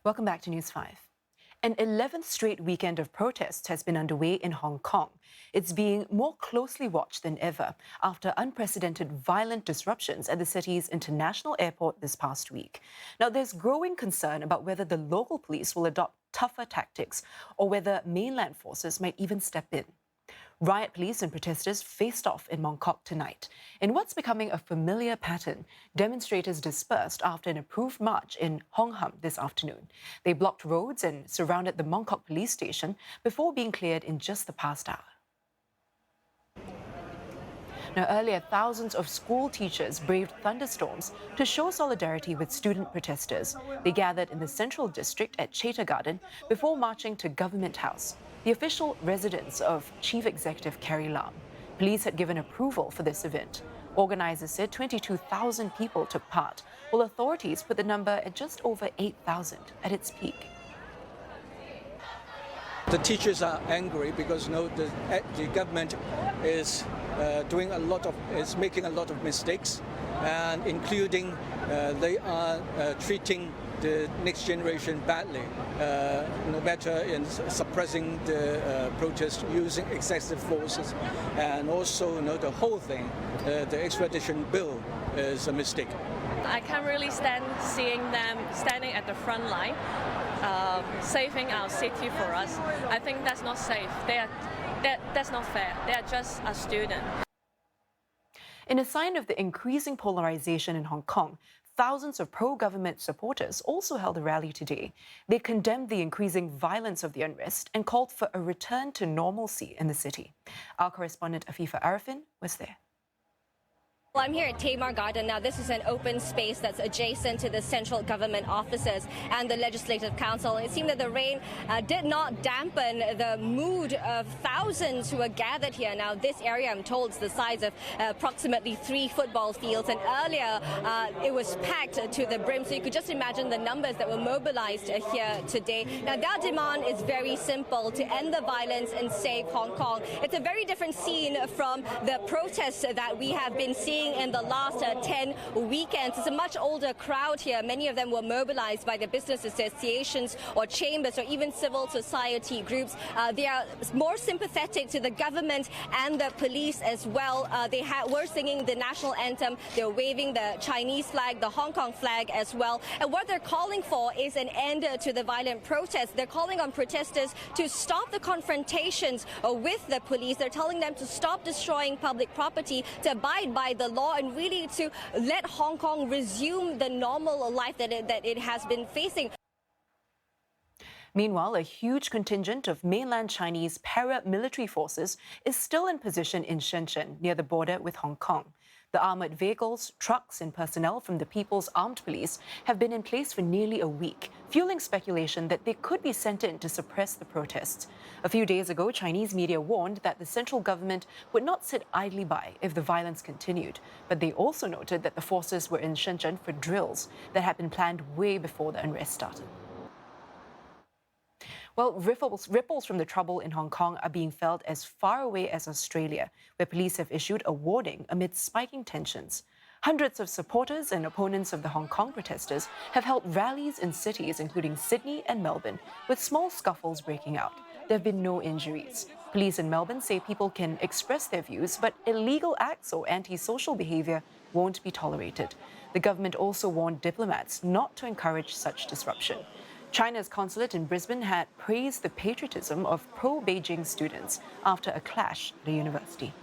Welcome back to News 5. An 11th straight weekend of protests has been underway in Hong Kong. It's being more closely watched than ever after unprecedented violent disruptions at the city's international airport this past week. Now, there's growing concern about whether the local police will adopt tougher tactics or whether mainland forces might even step in. Riot police and protesters faced off in Mongkok tonight. In what's becoming a familiar pattern, demonstrators dispersed after an approved march in Hong Kong this afternoon. They blocked roads and surrounded the Mongkok police station before being cleared in just the past hour. Now, earlier, thousands of school teachers braved thunderstorms to show solidarity with student protesters. They gathered in the Central District at Chater Garden before marching to Government House, the official residence of Chief Executive Carrie Lam. Police had given approval for this event. Organisers said 22,000 people took part, while authorities put the number at just over 8,000 at its peak. The teachers are angry because the government is making a lot of mistakes, and including they are treating the next generation badly, no matter in suppressing the protest using excessive forces, and also the whole thing, the extradition bill is a mistake. I can't really stand seeing them standing at the front line, saving our city for us. I think that's not safe. That's not fair. They are just a student. In a sign of the increasing polarization in Hong Kong, thousands of pro-government supporters also held a rally today. They condemned the increasing violence of the unrest and called for a return to normalcy in the city. Our correspondent Afifa Arifin was there. Well, I'm here at Tamar Garden. Now, this is an open space that's adjacent to the central government offices and the Legislative Council. And it seemed that the rain did not dampen the mood of thousands who were gathered here. Now, this area, I'm told, is the size of approximately 3 football fields. And earlier, it was packed to the brim. So you could just imagine the numbers that were mobilized here today. Now, their demand is very simple: to end the violence and save Hong Kong. It's a very different scene from the protests that we have been seeing in the last 10 weekends. It's a much older crowd here. Many of them were mobilized by the business associations or chambers or even civil society groups. They are more sympathetic to the government and the police as well. They were singing the national anthem. They're waving the Chinese flag, the Hong Kong flag as well. And what they're calling for is an end to the violent protests. They're calling on protesters to stop the confrontations with the police. They're telling them to stop destroying public property, to abide by the law, and really to let Hong Kong resume the normal life that it has been facing. Meanwhile, a huge contingent of mainland Chinese paramilitary forces is still in position in Shenzhen, near the border with Hong Kong. The armoured vehicles, trucks and personnel from the People's Armed Police have been in place for nearly a week, fueling speculation that they could be sent in to suppress the protests. A few days ago, Chinese media warned that the central government would not sit idly by if the violence continued. But they also noted that the forces were in Shenzhen for drills that had been planned way before the unrest started. Well, ripples from the trouble in Hong Kong are being felt as far away as Australia, where police have issued a warning amid spiking tensions. Hundreds of supporters and opponents of the Hong Kong protesters have held rallies in cities including Sydney and Melbourne, with small scuffles breaking out. There have been no injuries. Police in Melbourne say people can express their views, but illegal acts or antisocial behaviour won't be tolerated. The government also warned diplomats not to encourage such disruption. China's consulate in Brisbane had praised the patriotism of pro-Beijing students after a clash at a university.